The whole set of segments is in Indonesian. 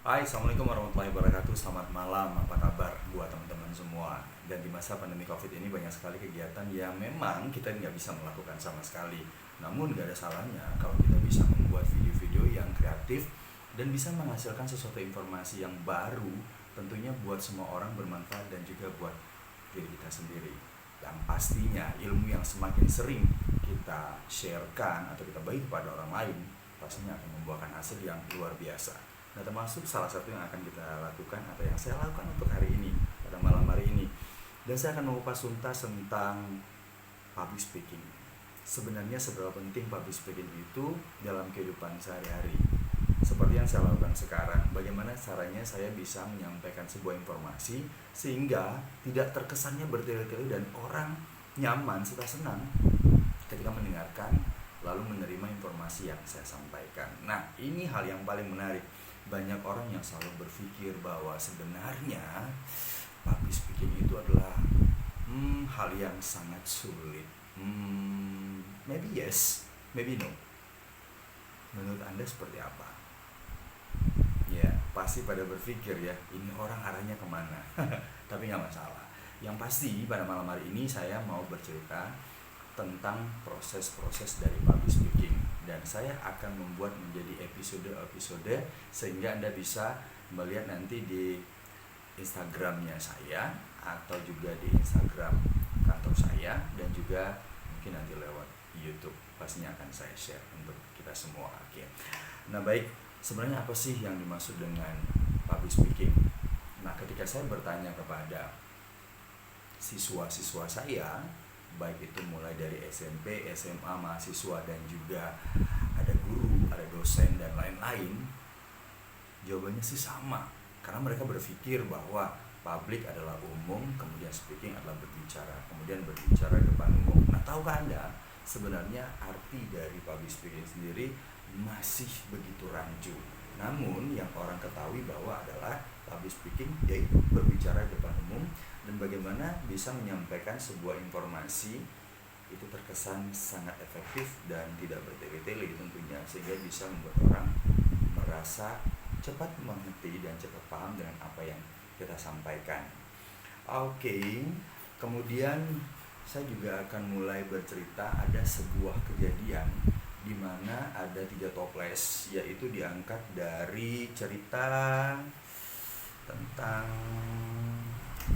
Hai, Assalamualaikum warahmatullahi wabarakatuh. Selamat malam, apa kabar buat teman-teman semua. Dan di masa pandemi COVID ini banyak sekali kegiatan yang memang kita nggak bisa melakukan sama sekali. Namun nggak ada salahnya kalau kita bisa membuat video-video yang kreatif dan bisa menghasilkan sesuatu informasi yang baru, tentunya buat semua orang bermanfaat dan juga buat diri kita sendiri. Dan pastinya ilmu yang semakin sering kita sharekan atau kita bagi kepada orang lain, pastinya akan membuahkan hasil yang luar biasa. Nah, termasuk salah satu yang akan kita lakukan atau yang saya lakukan untuk hari ini, pada malam hari ini. Dan saya akan mengupas tuntas tentang public speaking. Sebenarnya seberapa penting public speaking itu dalam kehidupan sehari-hari. Seperti yang saya lakukan sekarang, bagaimana caranya saya bisa menyampaikan sebuah informasi sehingga tidak terkesannya bertele-tele dan orang nyaman serta senang ketika mendengarkan lalu menerima informasi yang saya sampaikan. Nah, ini hal yang paling menarik. Banyak orang yang selalu berpikir bahwa sebenarnya public speaking itu adalah hal yang sangat sulit. Maybe yes, maybe no. Menurut Anda seperti apa? Ya, pasti pada berpikir ya, ini orang arahnya kemana? Tapi nggak masalah. Yang pasti pada malam hari ini saya mau bercerita tentang proses-proses dari public speaking, dan saya akan membuat menjadi episode-episode sehingga Anda bisa melihat nanti di Instagramnya saya atau juga di Instagram kantor saya dan juga mungkin nanti lewat YouTube. Pastinya akan saya share untuk kita semua. Oke. Nah, baik, sebenarnya apa sih yang dimaksud dengan public speaking? Nah, ketika saya bertanya kepada siswa-siswa saya, baik itu mulai dari SMP, SMA, mahasiswa, dan juga ada guru, ada dosen, dan lain-lain, jawabannya sih sama. Karena mereka berpikir bahwa publik adalah umum, kemudian speaking adalah berbicara, kemudian berbicara di depan umum. Nah, tahukah Anda, sebenarnya arti dari public speaking sendiri masih begitu rancu. Namun, yang orang ketahui bahwa adalah public speaking yaitu berbicara di depan umum, dan bagaimana bisa menyampaikan sebuah informasi itu terkesan sangat efektif dan tidak bertele-tele tentunya, sehingga bisa membuat orang merasa cepat mengerti dan cepat paham dengan apa yang kita sampaikan. Oke, kemudian saya juga akan mulai bercerita ada sebuah kejadian di mana ada 3 toples, yaitu diangkat dari cerita tentang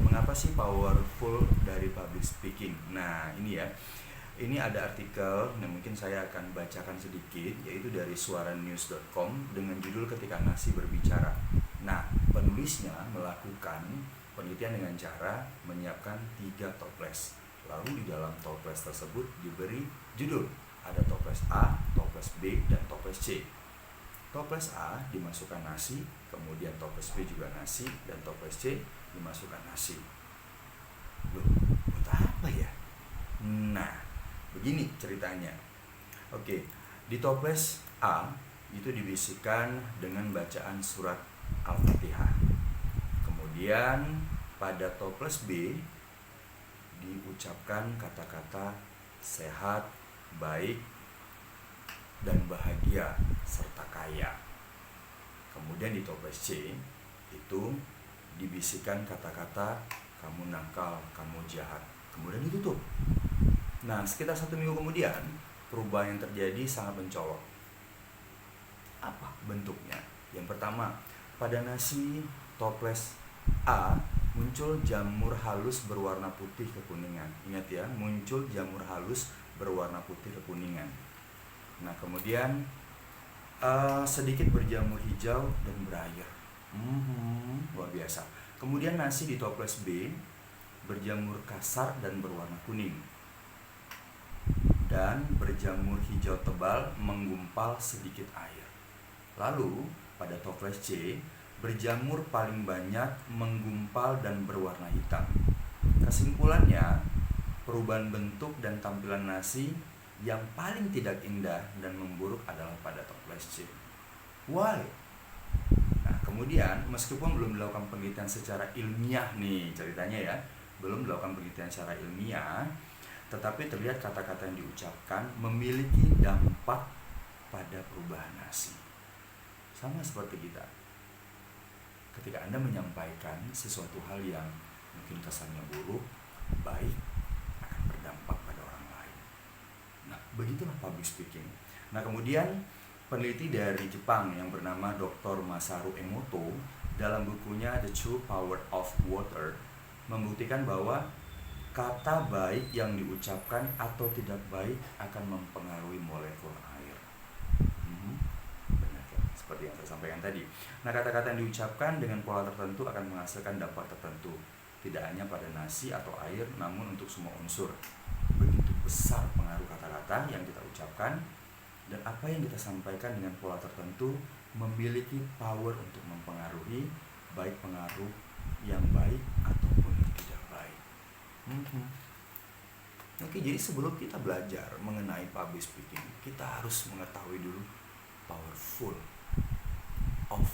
mengapa sih powerful dari public speaking. Nah, ini ya. Ini ada artikel yang mungkin saya akan bacakan sedikit, yaitu dari suaranews.com dengan judul Ketika Nasi Berbicara. Nah, penulisnya melakukan penelitian dengan cara menyiapkan 3 toples. Lalu di dalam toples tersebut diberi judul. Ada toples A, toples B, dan toples C. Toples A dimasukkan nasi, kemudian toples B juga nasi, dan toples C dimasukkan nasi. Loh, buat apa ya? Nah, begini ceritanya. Oke, di toples A itu dibisikkan dengan bacaan surat Al-Fatihah. Kemudian pada toples B diucapkan kata-kata sehat, baik, dan bahagia serta kaya. Kemudian di toples C itu dibisikkan kata-kata kamu nakal, kamu jahat. Kemudian ditutup. Nah, sekitar 1 minggu kemudian perubahan yang terjadi sangat mencolok. Apa bentuknya? Yang pertama, pada nasi toples A muncul jamur halus berwarna putih kekuningan. Ingat ya, muncul jamur halus berwarna putih kekuningan. Nah, kemudian sedikit berjamur hijau dan berair. Luar biasa. Kemudian nasi di toples B berjamur kasar dan berwarna kuning, dan berjamur hijau tebal menggumpal sedikit air. Lalu pada toples C berjamur paling banyak menggumpal dan berwarna hitam. Kesimpulannya, perubahan bentuk dan tampilan nasi yang paling tidak indah dan memburuk adalah pada toples C. Why? Nah, kemudian meskipun belum dilakukan penelitian secara ilmiah nih ceritanya ya, belum dilakukan penelitian secara ilmiah, tetapi terlihat kata-kata yang diucapkan memiliki dampak pada perubahan nasi. Sama seperti kita. Ketika Anda menyampaikan sesuatu hal yang mungkin kesannya buruk, baik, akan berdampak pada orang lain. Nah, begitulah public speaking. Nah, kemudian peneliti dari Jepang yang bernama Dr. Masaru Emoto dalam bukunya The True Power of Water membuktikan bahwa kata baik yang diucapkan atau tidak baik akan mempengaruhi molekul air. Benar kan? Seperti yang saya sampaikan tadi. Nah, kata-kata yang diucapkan dengan pola tertentu akan menghasilkan dampak tertentu. Tidak hanya pada nasi atau air, namun untuk semua unsur. Begitu besar pengaruh kata-kata yang kita ucapkan, dan apa yang kita sampaikan dengan pola tertentu memiliki power untuk mempengaruhi, baik pengaruh yang baik ataupun tidak baik. Oke, jadi sebelum kita belajar mengenai public speaking, kita harus mengetahui dulu powerful of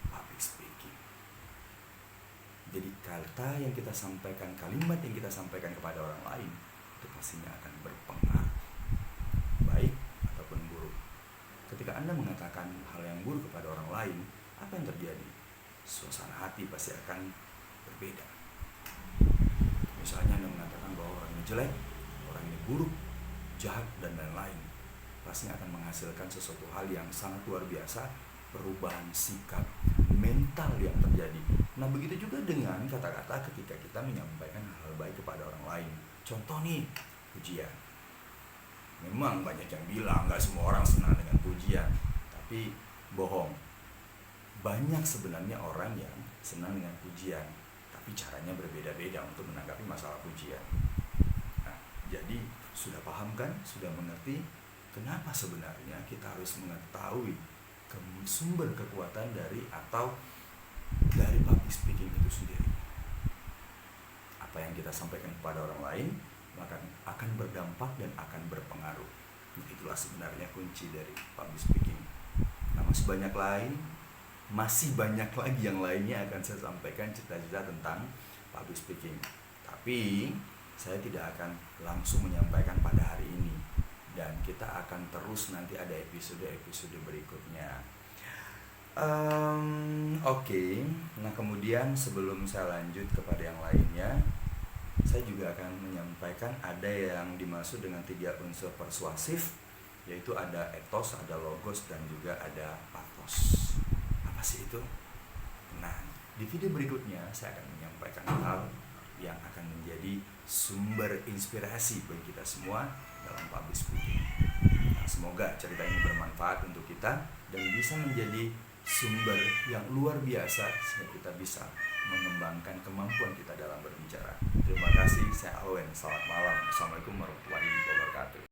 public speaking. Jadi kata yang kita sampaikan, kalimat yang kita sampaikan kepada orang lain, itu pastinya akan berpengaruh, baik ataupun buruk. Ketika Anda mengatakan hal yang buruk kepada orang lain, apa yang terjadi? Suasana hati pasti akan berbeda. Misalnya Anda mengatakan bahwa orang ini jelek, orang ini buruk, jahat, dan lain-lain, pastinya akan menghasilkan sesuatu hal yang sangat luar biasa, perubahan sikap mental yang terjadi. Nah, begitu juga dengan kata-kata ketika kita menyampaikan hal baik kepada orang lain. Contoh nih, pujian. Memang banyak yang bilang gak semua orang senang dengan pujian, tapi bohong. Banyak sebenarnya orang yang senang dengan pujian, tapi caranya berbeda-beda untuk menanggapi masalah pujian. Nah, jadi sudah paham kan? Sudah mengerti kenapa sebenarnya kita harus mengetahui sumber kekuatan dari public speaking itu sendiri. Apa yang kita sampaikan kepada orang lain maka akan berdampak dan akan berpengaruh. Nah, itulah sebenarnya kunci dari public speaking. Nah, masih banyak lagi yang lainnya akan saya sampaikan cerita-cerita tentang public speaking. Tapi saya tidak akan langsung menyampaikan pada hari ini, dan kita akan terus nanti ada episode berikutnya. Oke. Nah, kemudian sebelum saya lanjut kepada yang lainnya, saya juga akan menyampaikan ada yang dimaksud dengan 3 unsur persuasif, yaitu ada ethos, ada logos, dan juga ada pathos. Apa sih itu? Nah, di video berikutnya saya akan menyampaikan hal yang akan menjadi sumber inspirasi bagi kita semua dalam public speaking. Nah, semoga cerita ini bermanfaat untuk kita dan bisa menjadi sumber yang luar biasa sehingga kita bisa mengembangkan kemampuan kita dalam berbicara. Terima kasih, saya Alwen. Selamat malam. Assalamualaikum warahmatullahi wabarakatuh.